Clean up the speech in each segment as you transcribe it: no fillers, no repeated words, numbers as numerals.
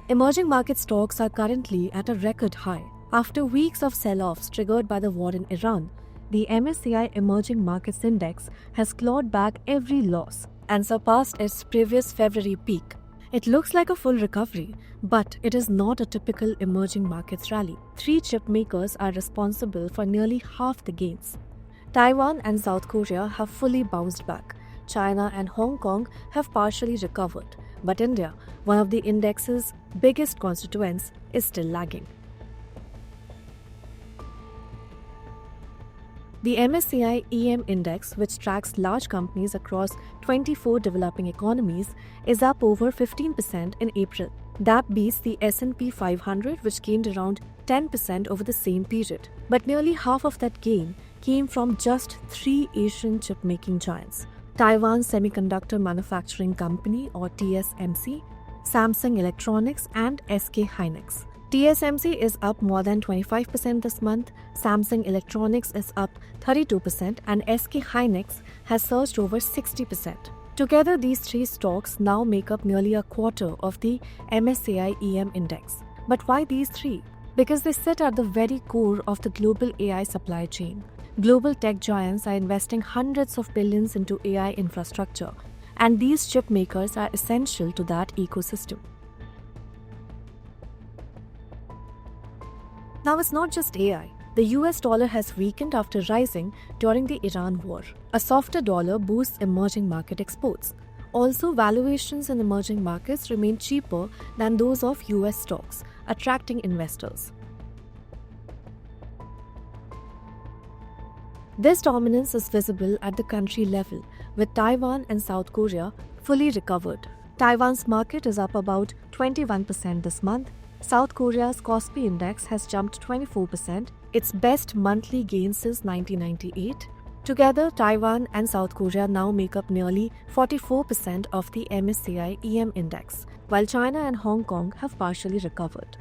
Emerging market stocks are currently at a record high. After weeks of sell-offs triggered by the war in Iran, the MSCI Emerging Markets Index has clawed back every loss and surpassed its previous February peak. It looks like a full recovery, but it is not a typical emerging markets rally. Three chip makers are responsible for nearly half the gains. Taiwan and South Korea have fully bounced back. China and Hong Kong have partially recovered, but India, one of the index's biggest constituents, is still lagging. The MSCI EM index, which tracks large companies across 24 developing economies, is up over 15% in April. That beats the S&P 500, which gained around 10% over the same period. But nearly half of that gain came from just three Asian chip-making giants: Taiwan Semiconductor Manufacturing Company or TSMC, Samsung Electronics and SK Hynix. TSMC is up more than 25% this month, Samsung Electronics is up 32% and SK Hynix has surged over 60%. Together, these three stocks now make up nearly a quarter of the MSCI EM index. But why these three? Because they sit at the very core of the global AI supply chain. Global tech giants are investing hundreds of billions into AI infrastructure, and these chip makers are essential to that ecosystem. Now, it's not just AI. The US dollar has weakened after rising during the Iran war. A softer dollar boosts emerging market exports. Also, valuations in emerging markets remain cheaper than those of US stocks, attracting investors. This dominance is visible at the country level, with Taiwan and South Korea fully recovered. Taiwan's market is up about 21% this month. South Korea's Kospi index has jumped 24%, its best monthly gain since 1998. Together, Taiwan and South Korea now make up nearly 44% of the MSCI EM index, while China and Hong Kong have partially recovered.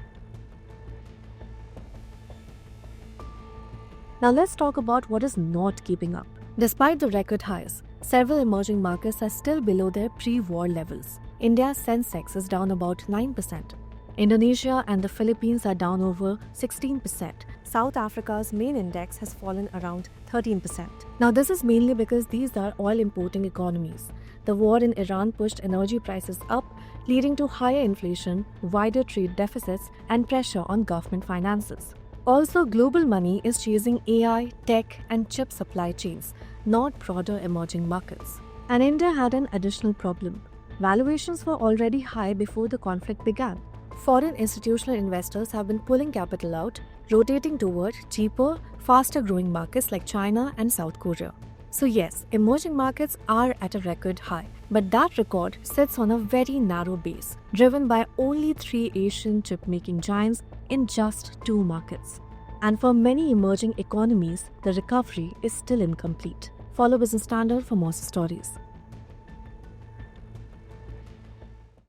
Now let's talk about what is not keeping up. Despite the record highs, several emerging markets are still below their pre-war levels. India's Sensex is down about 9%. Indonesia and the Philippines are down over 16%. South Africa's main index has fallen around 13%. Now, this is mainly because these are oil-importing economies. The war in Iran pushed energy prices up, leading to higher inflation, wider trade deficits, and pressure on government finances. Also, global money is chasing AI, tech, and chip supply chains, not broader emerging markets. And India had an additional problem. Valuations were already high before the conflict began. Foreign institutional investors have been pulling capital out, rotating toward cheaper, faster-growing markets like China and South Korea. So yes, emerging markets are at a record high, but that record sits on a very narrow base, driven by only three Asian chip-making giants in just two markets. And for many emerging economies, the recovery is still incomplete. Follow Business Standard for more stories.